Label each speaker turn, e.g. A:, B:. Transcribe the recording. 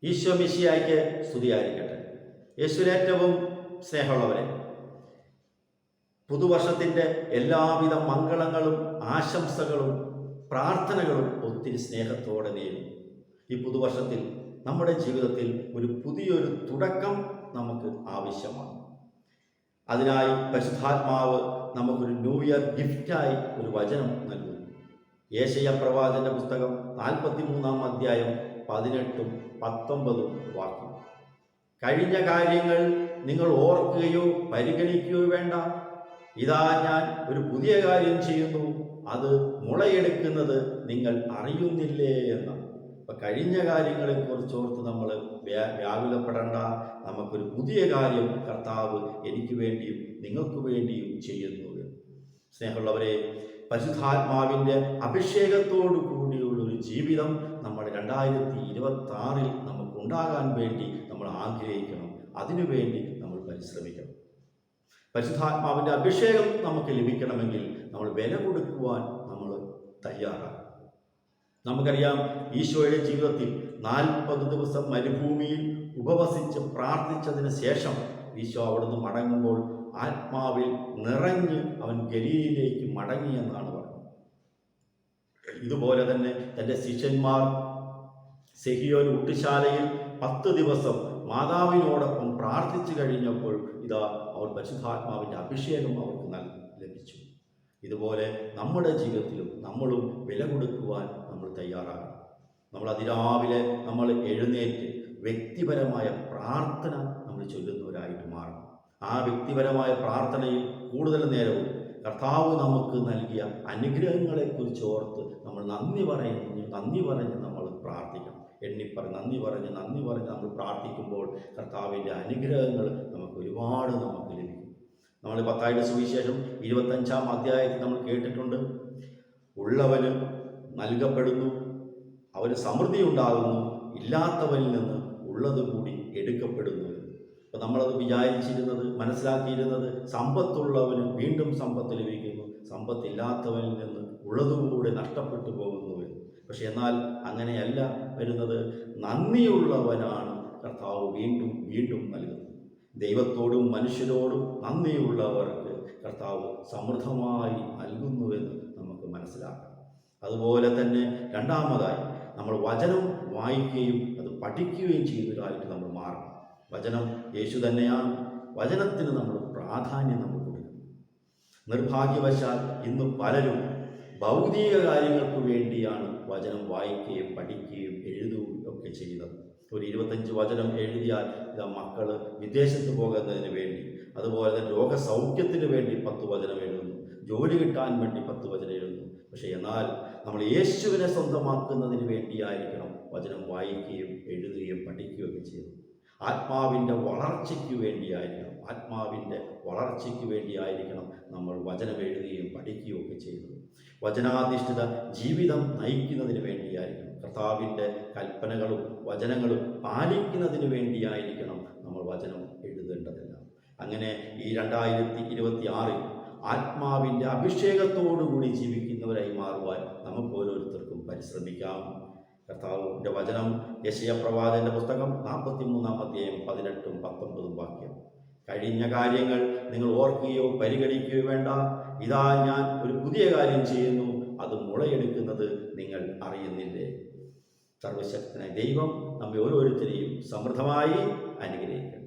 A: ഈശോ മിശിഹായ്ക്ക് സ്തുതിയായിരിക്കട്ടെ. യേശുവിൽ ഏറ്റവും സ്നേഹമുള്ളവരെ, പുതുവർഷത്തിൻ്റെ എല്ലാവിധ മംഗളങ്ങളും ആശംസകളും പ്രാർത്ഥനകളും ഒത്തിരി സ്നേഹത്തോടെ നേരുന്നു. ഈ പുതുവർഷത്തിൽ നമ്മുടെ ജീവിതത്തിൽ ഒരു പുതിയൊരു തുടക്കം നമുക്ക് ആവശ്യമാണ്. അതിനായി പരിശുദ്ധാത്മാവ് നമുക്കൊരു ന്യൂ ഇയർ ഗിഫ്റ്റായി ഒരു വചനം നൽകുന്നു. യേശയ്യാ പ്രവാചകന്റെ പുസ്തകം 43-ാം അധ്യായം 18-ഉം 19-ഉം വാക്യം. കഴിഞ്ഞ കാര്യങ്ങൾ നിങ്ങൾ ഓർക്കുകയോ പരിഗണിക്കുകയോ വേണ്ട. ഇതാ ഞാൻ ഒരു പുതിയ കാര്യം ചെയ്യുന്നു, അത് മുളയെടുക്കുന്നത് നിങ്ങൾ അറിയുന്നില്ലേ എന്ന്. അപ്പം കഴിഞ്ഞ കാര്യങ്ങളെക്കുറിച്ച് ഓർത്ത് നമ്മൾ വ്യാകുലപ്പെടേണ്ട. നമുക്കൊരു പുതിയ കാര്യം കർത്താവ് എനിക്ക് വേണ്ടിയും നിങ്ങൾക്ക് വേണ്ടിയും ചെയ്യുന്നു. സ്നേഹമുള്ളവരെ, പരിശുദ്ധാത്മാവിൻ്റെ അഭിഷേകത്തോടു കൂടിയുള്ളൊരു ജീവിതം നമ്മുടെ 2026-ൽ നമുക്കുണ്ടാകാൻ വേണ്ടി നമ്മൾ ആഗ്രഹിക്കണം. അതിനുവേണ്ടി നമ്മൾ പരിശ്രമിക്കണം. പരിശുദ്ധാത്മാവിൻ്റെ അഭിഷേകം നമുക്ക് ലഭിക്കണമെങ്കിൽ നമ്മൾ വില കൊടുക്കുവാൻ നമ്മൾ തയ്യാറാണ്. നമുക്കറിയാം, ഈശോയുടെ ജീവിതത്തിൽ 40 ദിവസം മരുഭൂമിയിൽ ഉപവസിച്ച് പ്രാർത്ഥിച്ചതിന് ശേഷം ഈശോ അവിടുന്ന് മടങ്ങുമ്പോൾ ആത്മാവിൽ നിറഞ്ഞ് അവൻ ഗലീലയിലേക്ക് മടങ്ങിയെന്നാണ് പറഞ്ഞത്. ഇതുപോലെ തന്നെ തൻ്റെ ശിഷ്യന്മാർ സെഹിയോൻ ഊട്ടുശാലയിൽ 10 ദിവസം മാതാവിനോടൊപ്പം പ്രാർത്ഥിച്ചു കഴിഞ്ഞപ്പോൾ ഇതാ അവർ പരിശുദ്ധാത്മാവിൻ്റെ അഭിഷേകം അവർക്ക് ലഭിച്ചു. ഇതുപോലെ നമ്മുടെ ജീവിതത്തിലും നമ്മളും വില കൊടുക്കുവാൻ നമ്മൾ തയ്യാറാകണം. നമ്മൾ അതിരാവിലെ നമ്മൾ എഴുന്നേറ്റ് വ്യക്തിപരമായ പ്രാർത്ഥന നമ്മൾ ചൊല്ലുന്നവരായിട്ട് മാറണം. ആ വ്യക്തിപരമായ പ്രാർത്ഥനയിൽ കൂടുതൽ നേരവും കർത്താവ് നമുക്ക് നൽകിയ അനുഗ്രഹങ്ങളെക്കുറിച്ച് ഓർത്ത് നമ്മൾ നന്ദി പറഞ്ഞ് നമ്മൾ പ്രാർത്ഥിക്കണം. നന്ദി പറഞ്ഞ് നമ്മൾ പ്രാർത്ഥിക്കുമ്പോൾ കർത്താവിൻ്റെ അനുഗ്രഹങ്ങൾ നമുക്ക് ഒരുപാട് ലഭിക്കും. നമ്മൾ മത്തായിയുടെ സുവിശേഷം 25-ാം അധ്യായത്തിൽ നമ്മൾ കേട്ടിട്ടുണ്ട്, ഉള്ളവന് നൽകപ്പെടുന്നു, അവന് സമൃദ്ധി ഉണ്ടാകുന്നു, ഇല്ലാത്തവനിൽ നിന്ന് ഉള്ളത് കൂടി എടുക്കപ്പെടുന്നു. അപ്പോൾ നമ്മളത് വിചാരിച്ചിരുന്നത്, മനസ്സിലാക്കിയിരുന്നത് സമ്പത്തുള്ളവന് വീണ്ടും സമ്പത്ത് ലഭിക്കുന്നു, സമ്പത്തില്ലാത്തവനിൽ നിന്ന് ഉള്ളതുകൂടെ നഷ്ടപ്പെട്ടു പോകുന്നു. പക്ഷെ എന്നാൽ അങ്ങനെയല്ല വരുന്നത്. നന്ദിയുള്ളവനാണ് കർത്താവ് വീണ്ടും വീണ്ടും നൽകുന്നത്. ദൈവത്തോടും മനുഷ്യരോടും നന്ദിയുള്ളവർക്ക് കർത്താവ് സമൃദ്ധമായി നൽകുന്നുവെന്ന് നമുക്ക് മനസ്സിലാക്കാം. അതുപോലെ തന്നെ രണ്ടാമതായി നമ്മൾ വചനം വായിക്കുകയും അത് പഠിക്കുകയും ചെയ്യുന്നതായിട്ട് നമ്മൾ മാറണം. വചനം യേശു തന്നെയാണ്. വചനത്തിന് നമ്മൾ പ്രാധാന്യം നമ്മൾ കൊടുക്കണം. നിർഭാഗ്യവശാൽ ഇന്ന് പലരും ഭൗതിക കാര്യങ്ങൾക്ക് വേണ്ടിയാണ് വചനം വായിക്കുകയും പഠിക്കുകയും എഴുതുകയും ഒക്കെ ചെയ്യുന്നത്. ഒരു 25 വചനം എഴുതിയാൽ ഇതാ മക്കൾ വിദേശത്ത് പോകുന്നതിന് വേണ്ടി, അതുപോലെ തന്നെ രോഗസൗഖ്യത്തിന് വേണ്ടി 10 വചനം എഴുതുന്നു, ജോലി കിട്ടാൻ വേണ്ടി 10 വചനം എഴുതുന്നു. പക്ഷേ എന്നാൽ നമ്മൾ യേശുവിനെ സ്വന്തമാക്കുന്നതിന് വേണ്ടിയായിരിക്കണം വചനം വായിക്കുകയും എഴുതുകയും പഠിക്കുകയും ഒക്കെ ചെയ്യുന്നത്. ആത്മാവിൻ്റെ വളർച്ചയ്ക്ക് വേണ്ടിയായിരിക്കണം നമ്മൾ വചനം എഴുതുകയും പഠിക്കുകയും ഒക്കെ ചെയ്യുന്നത്. വചനാധിഷ്ഠിത ജീവിതം നയിക്കുന്നതിന് വേണ്ടിയായിരിക്കണം, കർത്താവിൻ്റെ കൽപ്പനകളും വചനങ്ങളും പാലിക്കുന്നതിന് വേണ്ടിയായിരിക്കണം നമ്മൾ വചനം എഴുതേണ്ടതെല്ലാം. അങ്ങനെ ഈ 2026-ൽ ആത്മാവിൻ്റെ അഭിഷേകത്തോടുകൂടി ജീവിക്കുന്നവരായി മാറുവാൻ നമുക്ക് ഓരോരുത്തർക്കും പരിശ്രമിക്കാം. കർത്താവിൻ്റെ വചനം യെശയ്യാ പ്രവാചകന്റെ പുസ്തകം 43-ാം അധ്യായം 18-ഉം 19-ഉം വാക്യം. കഴിഞ്ഞ കാര്യങ്ങൾ നിങ്ങൾ ഓർക്കുകയോ പരിഗണിക്കുകയോ വേണ്ട. ഇതാ ഞാൻ ഒരു പുതിയ കാര്യം ചെയ്യുന്നു, അത് മുളയെടുക്കുന്നത് നിങ്ങൾ അറിയുന്നില്ലേ. സർവശക്തനായ ദൈവം നമ്മെ ഓരോരുത്തരെയും സമൃദ്ധമായി അനുഗ്രഹിക്കട്ടെ.